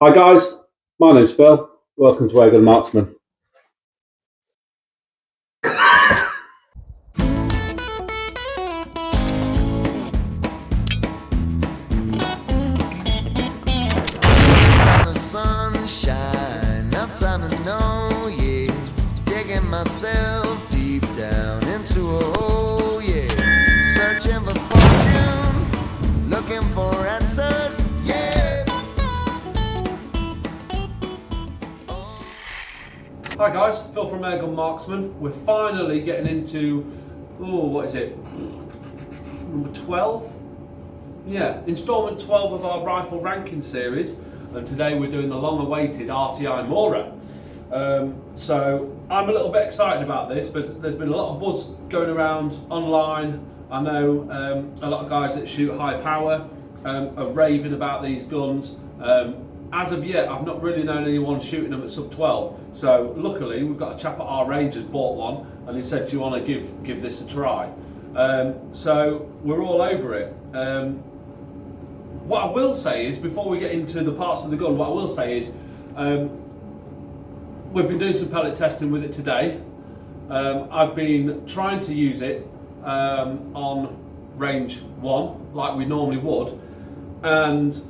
Hi guys, my name's Phil. Welcome to Airgun Marksman. The sunshine, I'm time to know, yeah. Digging myself deep down into a hole, yeah. Searching for fortune, looking for answers, yeah. Hi guys, Phil from Airgun Marksman. We're finally getting into, what is it? Number 12? Yeah, installment 12 of our rifle ranking series. And today we're doing the long-awaited Rti Mora. So I'm a little bit excited about this, but there's been a lot of buzz going around online. I know a lot of guys that shoot high power are raving about these guns. As of yet, I've not really known anyone shooting them at sub-12. So luckily, we've got a chap at our range who's bought one, and he said, "Do you want to give this a try?" So we're all over it. What I will say is, before we get into the parts of the gun, what I will say is, we've been doing some pellet testing with it today. I've been trying to use it on range 1, like we normally would, and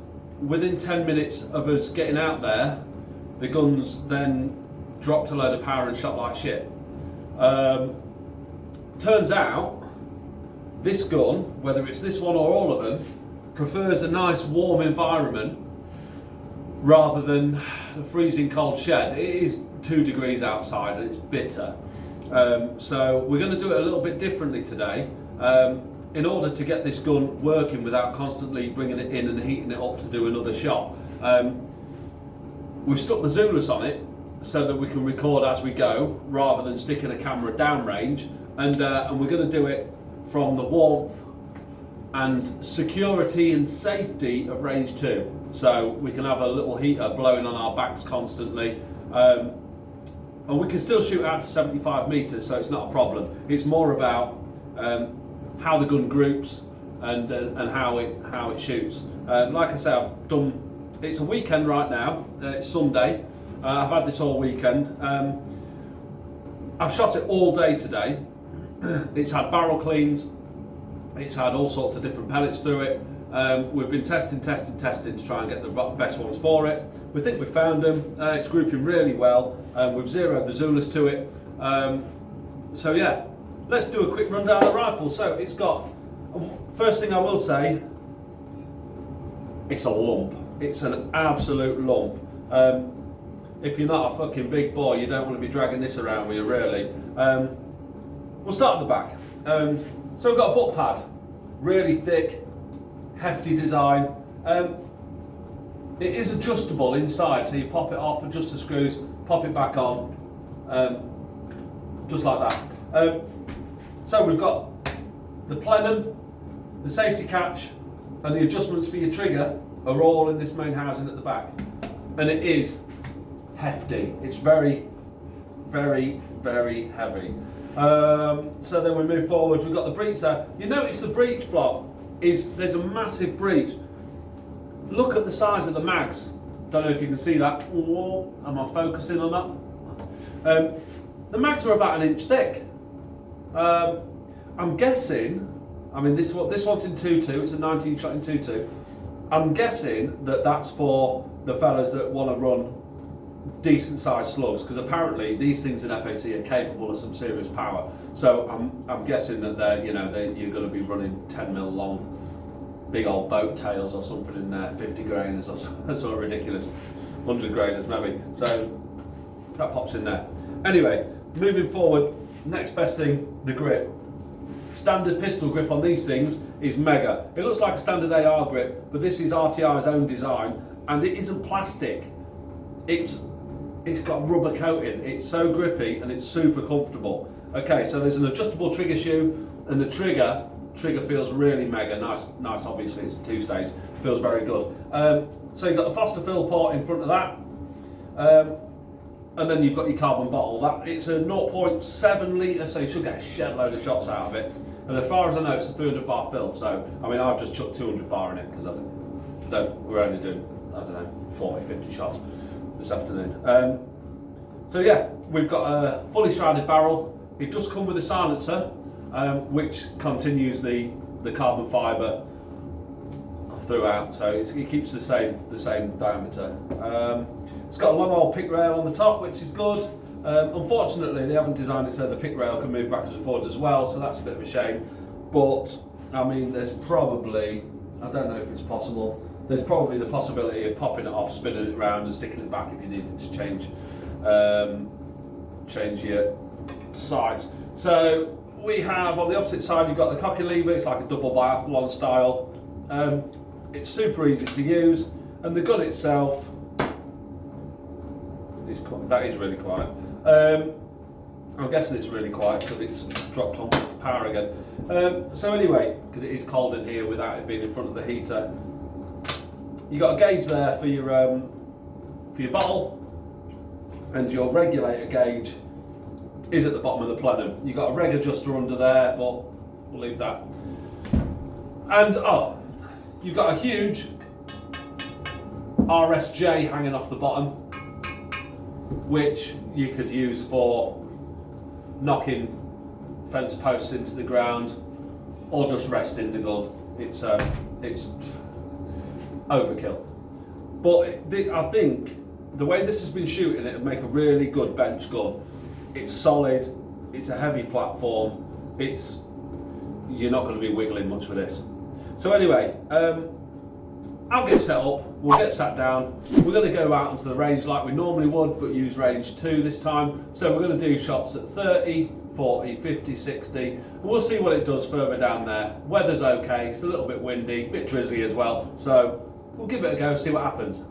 within 10 minutes of us getting out there, the gun's then dropped a load of power and shot like shit. Turns out, this gun, whether it's this one or all of them, prefers a nice warm environment rather than a freezing cold shed. It is 2 degrees outside and it's bitter. So we're going to do it a little bit differently today in order to get this gun working without constantly bringing it in and heating it up to do another shot. We've stuck the Zulus on it so that we can record as we go rather than sticking a camera downrange, and we're going to do it from the warmth and security and safety of range 2, so we can have a little heater blowing on our backs constantly, and we can still shoot out to 75 meters, so it's not a problem. It's more about how the gun groups and how it shoots. Like I say, I've done. It's a weekend right now. It's Sunday. I've had this all weekend. I've shot it all day today. It's had barrel cleans. It's had all sorts of different pellets through it. We've been testing to try and get the best ones for it. We think we've found them. It's grouping really well. We've zeroed the Zulus to it. So yeah, let's do a quick rundown of the rifle. So it's got, first thing I will say, it's a lump. It's an absolute lump. If you're not a fucking big boy, you don't want to be dragging this around with you, really. We'll start at the back. So we've got a butt pad, really thick, hefty design. It is adjustable inside, so you pop it off, adjust the screws, pop it back on, just like that. So we've got the plenum, the safety catch, and the adjustments for your trigger are all in this main housing at the back. And it is hefty. It's very, very, very heavy. So then we move forward, we've got the breech there. You notice the breech block there's a massive breech. Look at the size of the mags. Don't know if you can see that. Whoa, am I focusing on that? The mags are about 1 inch thick. I'm guessing, I mean this one's in 2.2, it's a 19 shot in 2.2. I'm guessing that that's for the fellas that want to run decent sized slugs, because apparently these things in FAC are capable of some serious power. So I'm guessing that you're going to be running 10mm long, big old boat tails or something in there, 50 grainers or something sort of ridiculous, 100 grainers maybe. So that pops in there. Anyway, moving forward, next best thing, the grip. Standard pistol grip on these things is mega. It looks like a standard AR grip, but this is RTI's own design, and it isn't plastic. It's got a rubber coating. It's so grippy and it's super comfortable. Okay, so there's an adjustable trigger shoe, and the trigger feels really mega nice. Obviously, it's a 2-stage. Feels very good. So you've got the Foster fill port in front of that, and then you've got your carbon bottle. It's a 0.7 litre, so you should get a shed load of shots out of it. And as far as I know, it's a 300 bar fill. So I mean, I've just chucked 200 bar in it because we're only doing I don't know, 40, 50 shots this afternoon. So yeah, we've got a fully shrouded barrel. It does come with a silencer, which continues the carbon fibre throughout, so it keeps the same diameter. It's got a long old pick rail on the top, which is good. Unfortunately, they haven't designed it so the pick rail can move backwards and forwards as well, so that's a bit of a shame. But I mean, there's probably, I don't know if it's possible, there's probably the possibility of popping it off, spinning it round and sticking it back if you needed to change your sights. So we have on the opposite side, you've got the cocking lever. It's like a double biathlon style. It's super easy to use, and the gun itself is that is really quiet. I'm guessing it's really quiet because it's dropped on power again. So anyway, because it is cold in here without it being in front of the heater, you got a gauge there for your bottle, and your regulator gauge is at the bottom of the plenum. You've got a reg adjuster under there, but we'll leave that. And you've got a huge RSJ hanging off the bottom, which you could use for knocking fence posts into the ground or just resting the gun. It's overkill. But I think the way this has been shooting, it would make a really good bench gun. It's solid, it's a heavy platform, you're not going to be wiggling much with this. So anyway, I'll get set up, we'll get sat down, we're going to go out onto the range like we normally would, but use range 2 this time. So we're going to do shots at 30, 40, 50, 60, and we'll see what it does further down there. Weather's okay, it's a little bit windy, a bit drizzly as well, so we'll give it a go, see what happens.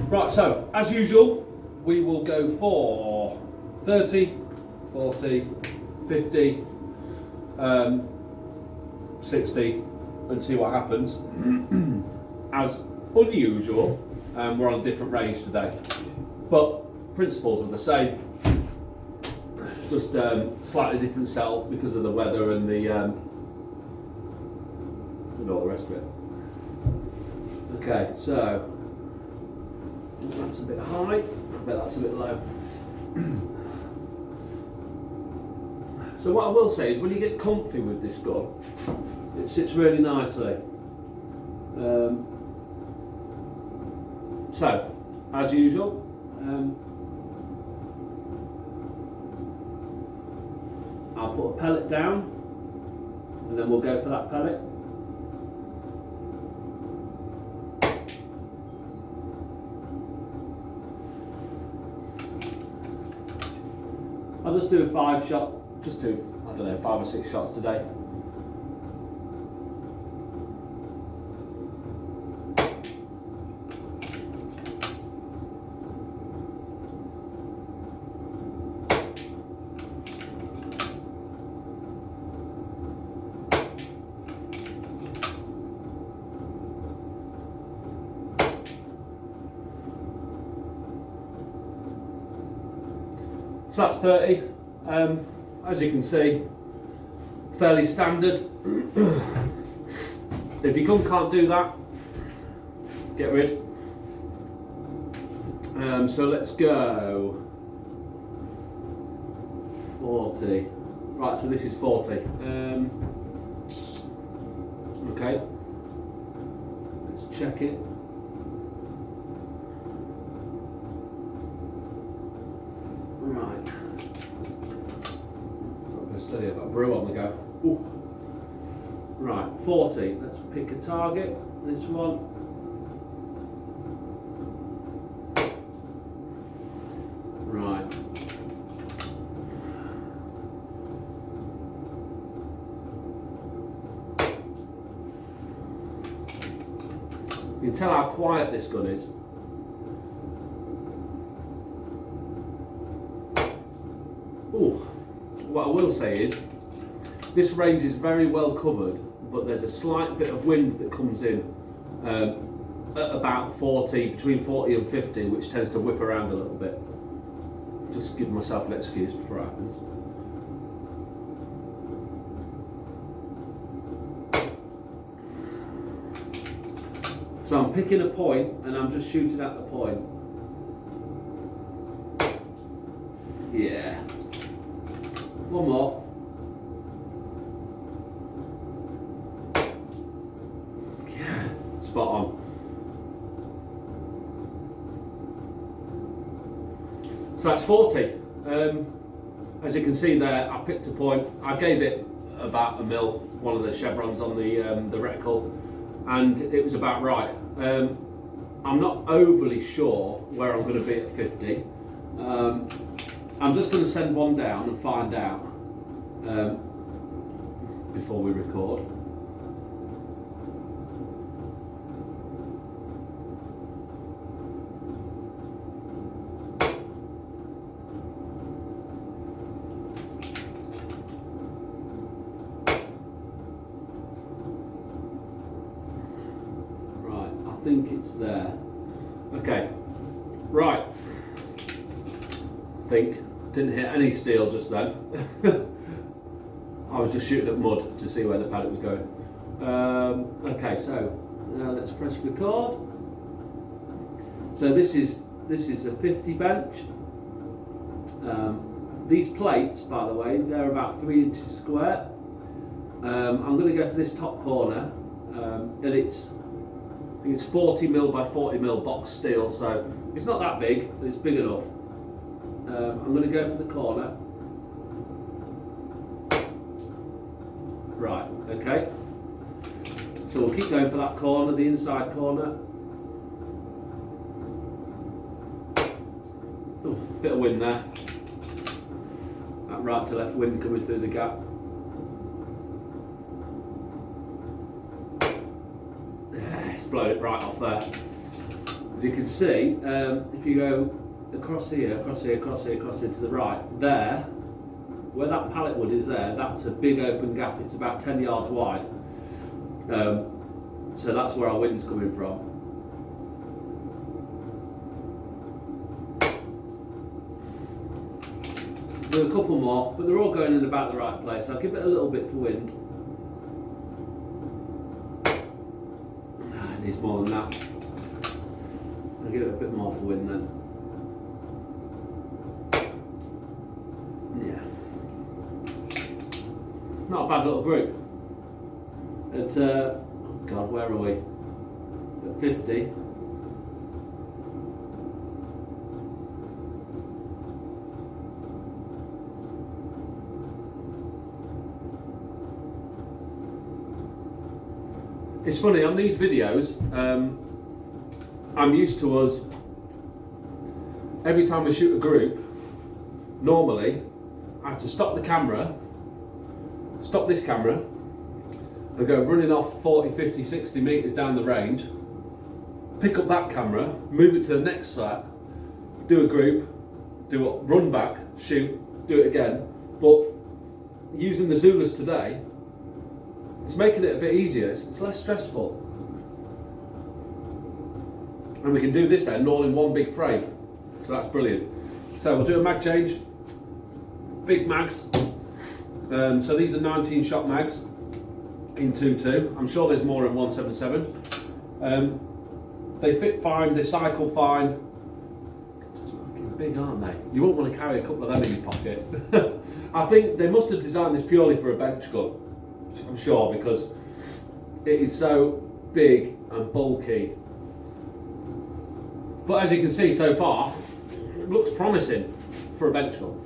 Right, so as usual, we will go for 30, 40, 50, 60 and see what happens. As unusual, we're on a different range today, but principles are the same, just slightly different setup because of the weather and all the rest of it. Okay, so that's a bit high, I bet that's a bit low. So what I will say is when you get comfy with this gun, it sits really nicely. So, as usual, I'll put a pellet down and then we'll go for that pellet. I'll just do a 5 shot, just do, I don't know, 5 or 6 shots today. So that's 30. As you can see, fairly standard. If your gun can't do that, get rid. So let's go 40. Right, so this is 40. Okay, let's check it. Right. I've got a brew on the go. Ooh. Right, 40. Let's pick a target. This one. Right. You can tell how quiet this gun is. Ooh. What I will say is, this range is very well covered, but there's a slight bit of wind that comes in at about 40, between 40 and 50, which tends to whip around a little bit. Just give myself an excuse before it happens. So I'm picking a point and I'm just shooting at the point. Yeah. One more. Yeah, spot on. So that's 40. As you can see there, I picked a point. I gave it about a mil, one of the chevrons on the reticle, and it was about right. I'm not overly sure where I'm going to be at 50. I'm just going to send one down and find out before we record. I think it's there. Okay, right. I think didn't hit any steel just then. I was just shooting at mud to see where the pellet was going. Okay, so now let's press record. So this is a 50 bench. These plates, by the way, they're about 3 inches square. I'm going to go for this top corner, and it's 40 mil by 40 mil box steel, so it's not that big, but it's big enough. I'm going to go for the corner. Right, okay. So we'll keep going for that corner, the inside corner. Oh, bit of wind there. That right to left wind coming through the gap. Blowed it right off there. As you can see, if you go across here to the right, there, where that pallet wood is there, that's a big open gap. It's about 10 yards wide. So that's where our wind's coming from. Do a couple more, but they're all going in about the right place. I'll give it a little bit for wind. Needs more than that. I'll give it a bit more for wind then. Yeah. Not a bad little group. At, oh God, where are we? At 50. It's funny, on these videos, I'm used to us, every time we shoot a group, normally, I have to stop the camera, stop this camera, and go running off 40, 50, 60 metres down the range, pick up that camera, move it to the next site, do a group, do a run back, shoot, do it again. But using the Zulus today, it's making it a bit easier, it's less stressful. And we can do this then all in one big frame. So that's brilliant. So we'll do a mag change. Big mags. So these are 19 shot mags in 2.2. I'm sure there's more in 177. They fit fine, they cycle fine. Just fucking big, aren't they? You won't want to carry a couple of them in your pocket. I think they must have designed this purely for a bench gun. I'm sure, because it is so big and bulky. But as you can see so far, it looks promising for a bench gun.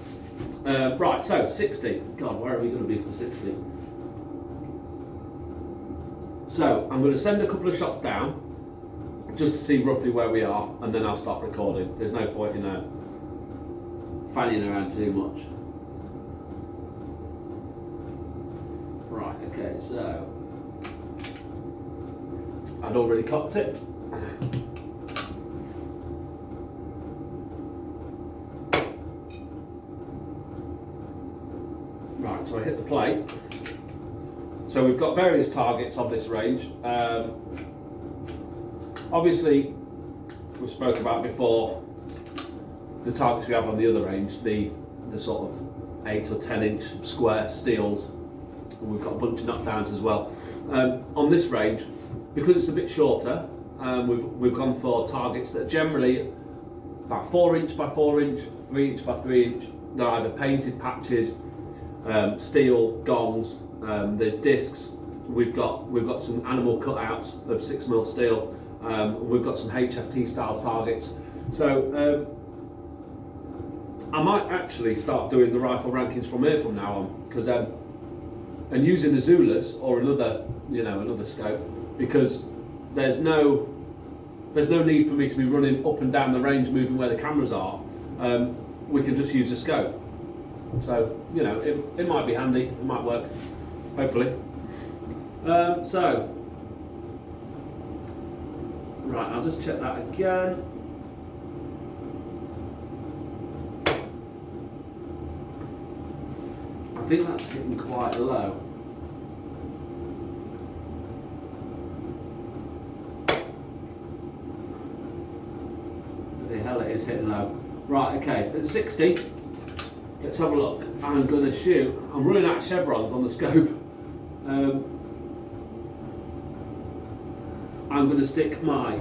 Right, so 60. God, where are we going to be for 60? So I'm going to send a couple of shots down just to see roughly where we are, and then I'll start recording. There's no point in fanning around too much. Right, okay, so I'd already cocked it. Right, so I hit the plate. So we've got various targets on this range. Obviously, we spoke about before the targets we have on the other range, the sort of 8 or 10 inch square steels. And we've got a bunch of knockdowns as well. On this range, because it's a bit shorter, we've gone for targets that are generally about 4 inch by 4 inch, 3 inch by 3 inch. They're either painted patches, steel gongs. There's discs. We've got some animal cutouts of 6mm steel. We've got some HFT style targets. So I might actually start doing the rifle rankings from here from now on, because and using a Zulus or another scope, because there's no need for me to be running up and down the range, moving where the cameras are. We can just use a scope. So it might be handy. It might work, hopefully. So right, I'll just check that again. I think that's hitting quite low. The hell, it is hitting low. Right, okay, at 60, let's have a look. I'm going to shoot. I'm running out of chevrons on the scope. I'm going to stick my,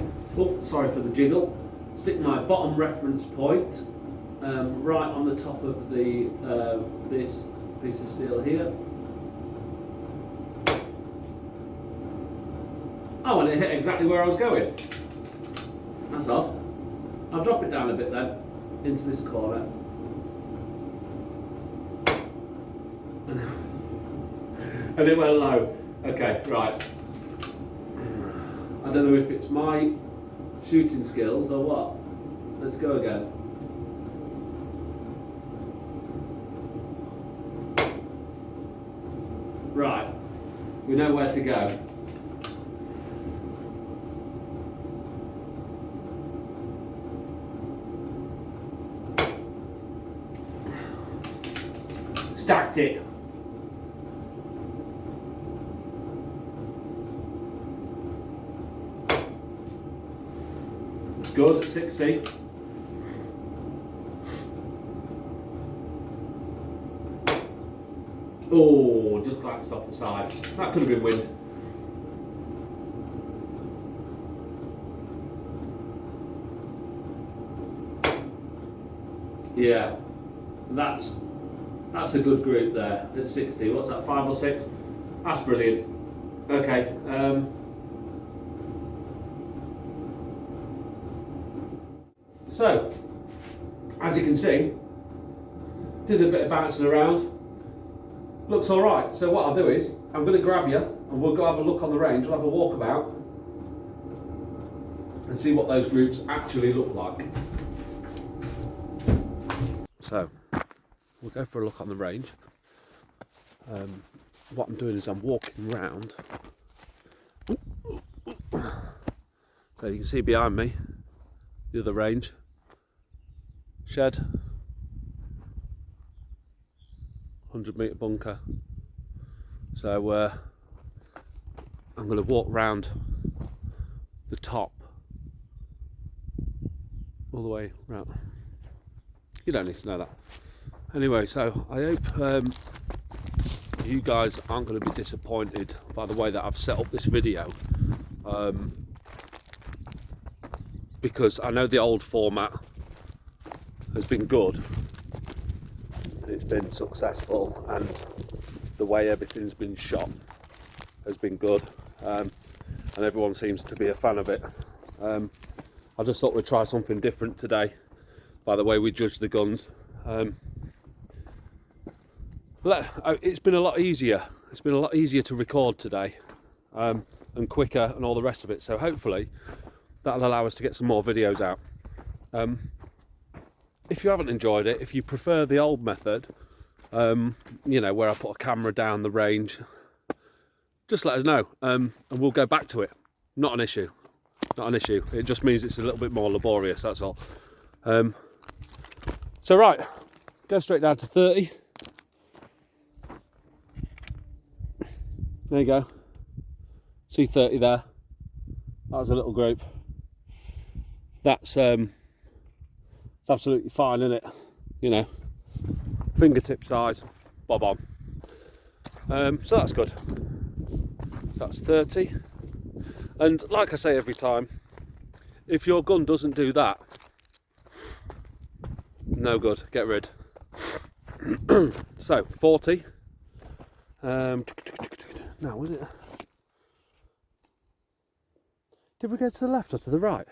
sorry for the jiggle, stick my bottom reference point right on the top of the this piece of steel here. Oh, and it hit exactly where I was going. That's odd. I'll drop it down a bit then, into this corner. And it went low. Okay, right. I don't know if it's my shooting skills or what. Let's go again. Right, we know where to go. Stacked it. It's good at 60. Oh, just glanced off the side. That could have been wind. Yeah, that's a good group there at 60. What's that, 5 or 6? That's brilliant. Okay. So, as you can see, did a bit of bouncing around. Looks all right. So what I'll do is, I'm going to grab you and we'll go have a look on the range. We'll have a walkabout and see what those groups actually look like. So, we'll go for a look on the range. What I'm doing is I'm walking round. So you can see behind me the other range. Shed. 100-metre bunker. So I'm going to walk round the top all the way round. You don't need to know that. Anyway, so I hope you guys aren't going to be disappointed by the way that I've set up this video, because I know the old format has been good. It's been successful, and the way everything's been shot has been good, and everyone seems to be a fan of it. I just thought we'd try something different today by the way we judge the guns. It's been a lot easier. It's been a lot easier to record today, and quicker and all the rest of it. So hopefully that'll allow us to get some more videos out. If you haven't enjoyed it, if you prefer the old method, where I put a camera down the range, just let us know, and we'll go back to it. Not an issue. Not an issue. It just means it's a little bit more laborious, that's all. So right, go straight down to 30. There you go. See 30 there. That was a little group. That's absolutely fine, isn't it? Fingertip size, bob on. So that's good. That's 30. And like I say every time, if your gun doesn't do that, no good, get rid. So 40. Now was it? Did we go to the left or to the right?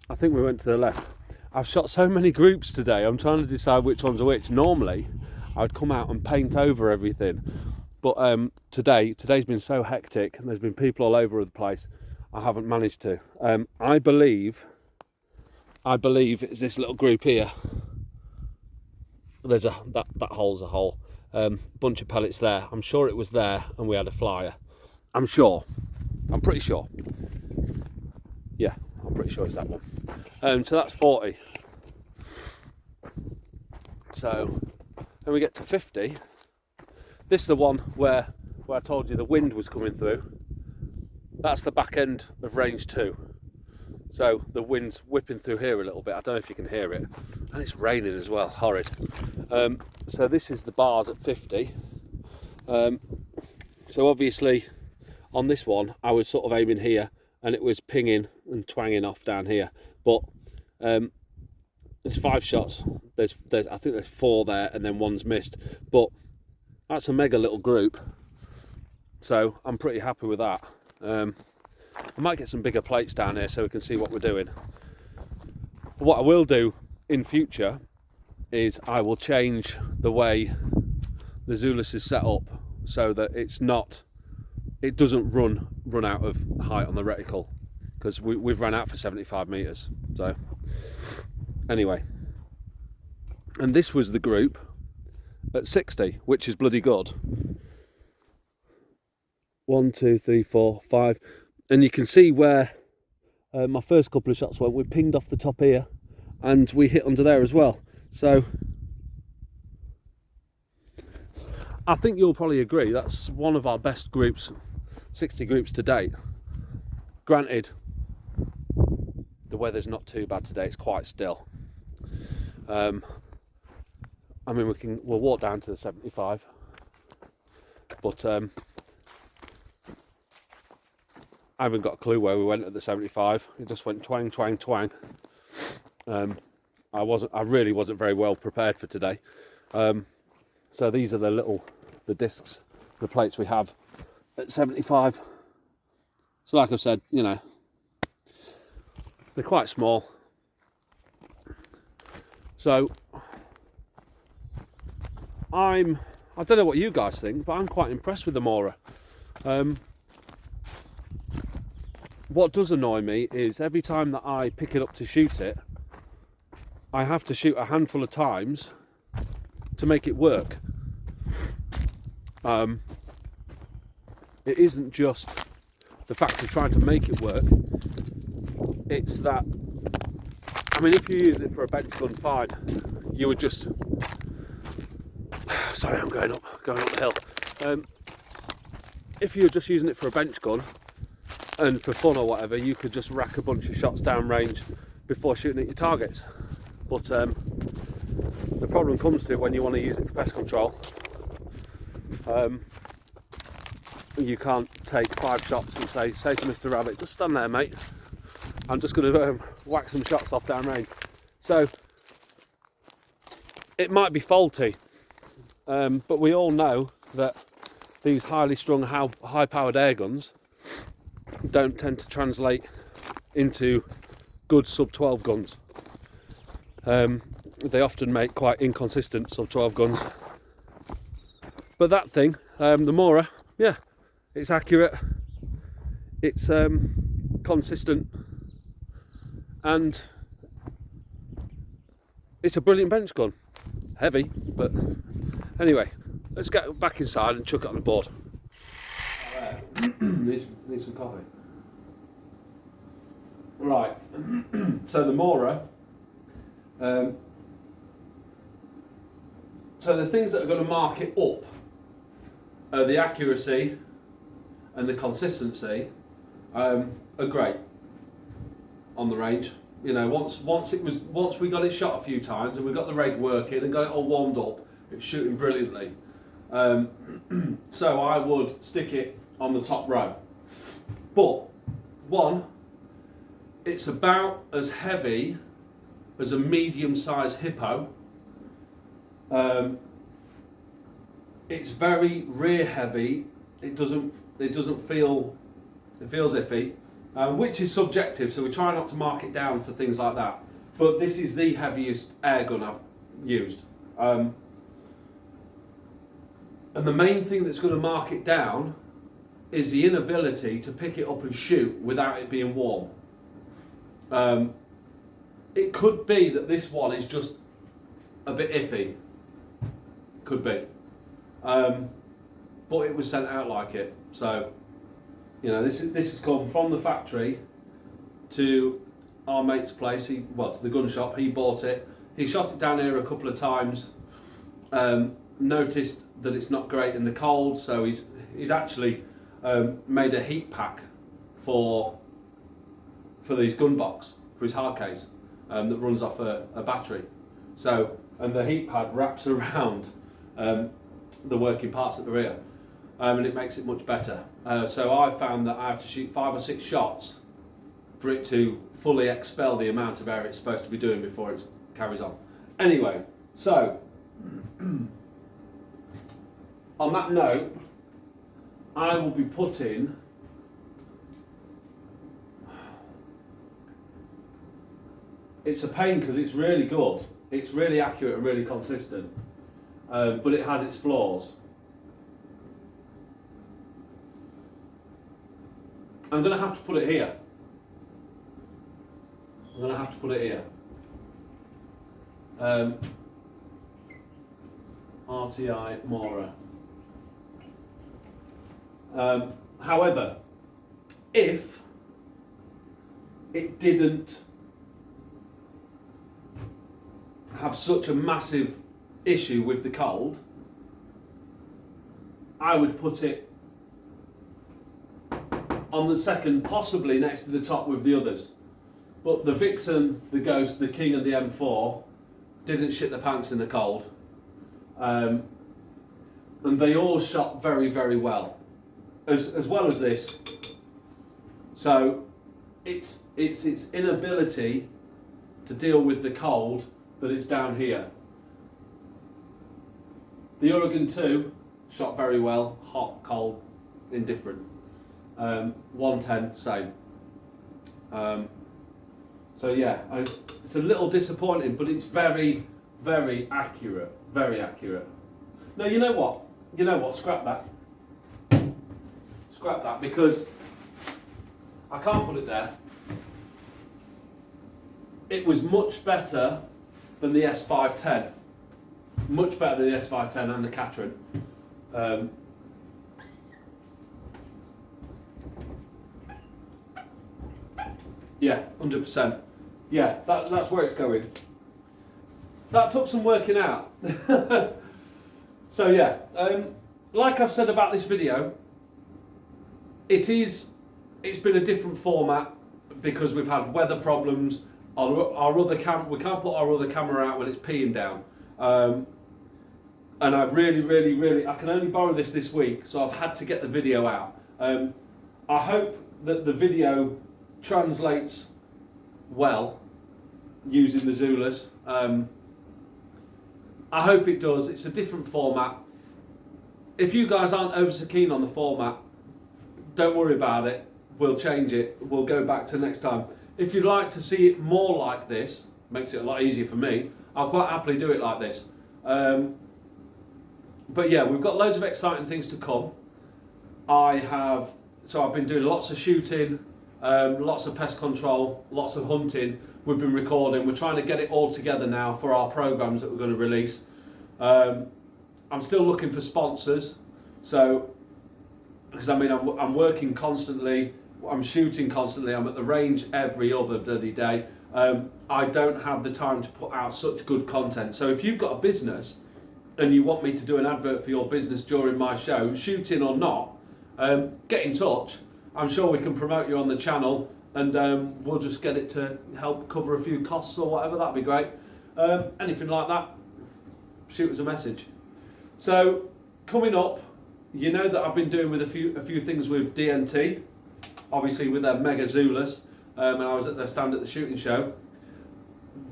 I think we went to the left. I've shot so many groups today, I'm trying to decide which ones are which. Normally, I'd come out and paint over everything. But today's been so hectic and there's been people all over the place, I haven't managed to. I believe it's this little group here. There's that hole's a hole. Bunch of pellets there. I'm sure it was there and we had a flyer. I'm pretty sure. Yeah, I'm pretty sure it's that one. So that's 40. So then we get to 50. This is the one where I told you the wind was coming through. That's the back end of range 2. So the wind's whipping through here a little bit. I don't know if you can hear it. And it's raining as well, horrid. So this is the bars at 50. So obviously on this one, I was sort of aiming here and it was pinging and twanging off down here. But there's 5 shots. There's I think there's 4 there and then one's missed. But that's a mega little group. So I'm pretty happy with that. I might get some bigger plates down here so we can see what we're doing. What I will do in future is I will change the way the Zulus is set up so that it doesn't run out of height on the reticle, because we've run out for 75 meters. So anyway, and this was the group at 60, which is bloody good. 1, 2, 3, 4, 5, and you can see where my first couple of shots went. We pinged off the top here and we hit under there as well. So I think you'll probably agree that's one of our best groups, 60 groups to date. Granted, the weather's not too bad today, it's quite still. I mean, we'll walk down to the 75, but I haven't got a clue where we went at the 75. It just went twang, twang, twang. I really wasn't very well prepared for today. So these are the discs, the plates we have at 75. So like I've said, you know, they're quite small. So I don't know what you guys think, but I'm quite impressed with the Mora. What does annoy me is every time that I pick it up to shoot it, I have to shoot a handful of times to make it work. It isn't just the fact of trying to make it work, it's that, I mean, if you're using it for a bench gun, fine, you would just, sorry, I'm going up the hill. If you're just using it for a bench gun and for fun or whatever, you could just rack a bunch of shots down range before shooting at your targets. But the problem comes to when you want to use it for pest control. You can't take 5 shots and say to Mr. Rabbit, just stand there, mate, I'm just going to whack some shots off down range. So it might be faulty, but we all know that these highly strung, high-powered air guns don't tend to translate into good sub-12 guns. They often make quite inconsistent sub-12 guns. But that thing, the Mora, yeah, it's accurate, it's consistent, and it's a brilliant bench gun. Heavy, but anyway, let's get back inside and chuck it on the board. Need some coffee. Right, so the Mora, so the things that are going to mark it up are the accuracy and the consistency are great on the range. You know, once we got it shot a few times and we got the reg working and got it all warmed up, it was shooting brilliantly. So I would stick it on the top row. But one, it's about as heavy as a medium-sized hippo. It's very rear heavy. It doesn't feel, it feels iffy, which is subjective. So we try not to mark it down for things like that. But this is the heaviest airgun I've used. And the main thing that's going to mark it down is the inability to pick it up and shoot without it being warm. It could be that this one is just a bit iffy. Could be. But it was sent out like it. So, you know, this has come from the factory to our mate's place, to the gun shop. He bought it. He shot it down here a couple of times. Noticed that it's not great in the cold, so he's actually made a heat pack for these gun box, for his hard case, that runs off a battery. So, and the heat pad wraps around the working parts at the rear, and it makes it much better. So I found that I have to shoot 5 or 6 shots for it to fully expel the amount of air it's supposed to be doing before it carries on. Anyway, so on that note, I will be putting it's a pain because it's really good. It's really accurate and really consistent, but it has its flaws. I'm going to have to put it here. I'm going to have to put it here. Rti Mora. However, if it didn't have such a massive issue with the cold, I would put it on the second, possibly next to the top with the others. But the Vixen, the Ghost, the King and the M4 didn't shit the pants in the cold. And they all shot very, very well. As well as this. So it's its inability to deal with the cold that it's down here. The Airgun 2 shot very well, hot, cold, indifferent. 110, same. So yeah, it's a little disappointing, but it's very, very accurate. Very accurate. No, you know what? You know what? Scrap that. Scrap that, because I can't put it there. It was much better than the S510. Much better than the S510 and the Catron. Yeah, 100%. Yeah, that's where it's going. That took some working out. So yeah, like I've said about this video, it's been a different format because we've had weather problems. Our other we can't put our other camera out when it's peeing down. And I really, I can only borrow this week, so I've had to get the video out. I hope that the video translates well using the Zulus. I hope it does. It's a different format. If you guys aren't over so keen on the format, don't worry about it. We'll change it. We'll go back to next time. If you'd like to see it more like this, makes it a lot easier for me, I'll quite happily do it like this. But yeah, we've got loads of exciting things to come. I've been doing lots of shooting, lots of pest control, lots of hunting. We've been recording. We're trying to get it all together now for our programs that we're going to release. I'm still looking for sponsors. So, because I mean, I'm working constantly. I'm shooting constantly. I'm at the range every other bloody day. I don't have the time to put out such good content. So if you've got a business and you want me to do an advert for your business during my show, shooting or not, get in touch. I'm sure we can promote you on the channel, and we'll just get it to help cover a few costs or whatever. That'd be great. Anything like that, shoot us a message. So coming up, you know that I've been doing with a few things with DNT, obviously with their Mega Zulus, and I was at their stand at the shooting show.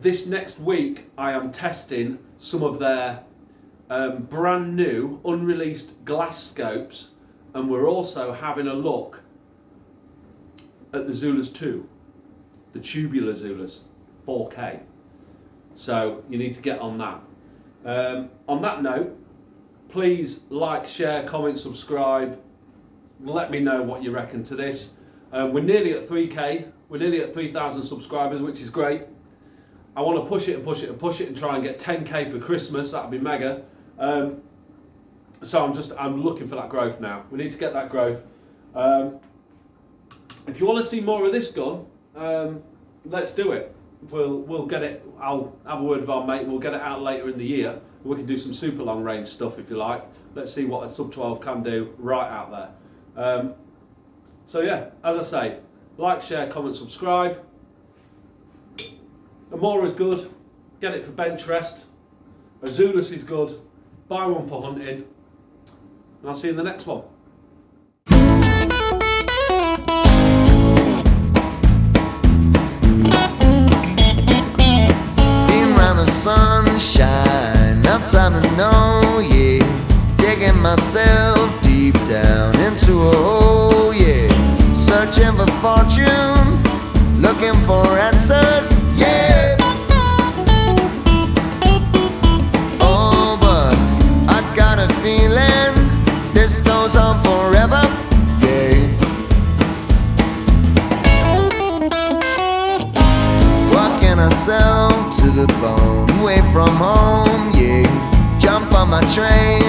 This next week I am testing some of their brand new unreleased glass scopes, and we're also having a look at the Zulus 2, the tubular Zulus 4K. So you need to get on that. On that note, please like, share, comment, subscribe. Let me know what you reckon to this. We're nearly at 3K. We're nearly at 3,000 subscribers, which is great. I want to push it and push it and push it and try and get 10K for Christmas. That'd be mega. So I'm looking for that growth now. We need to get that growth. If you want to see more of this gun, let's do it. We'll get it. I'll have a word with our mate. We'll get it out later in the year. We can do some super long range stuff if you like. Let's see what a SUB12 can do right out there. So yeah, as I say, like, share, comment, subscribe. A Mora is good. Get it for bench rest. A Zulus is good. Buy one for hunting. And I'll see you in the next one. Sunshine, I'm time to know, yeah. Digging myself deep down into a hole, yeah. Searching for fortune, looking for answers, yeah. Oh, but I got a feeling this goes on forever, yeah. Walking ourselves to the bone, away from home, yeah. Jump on my train,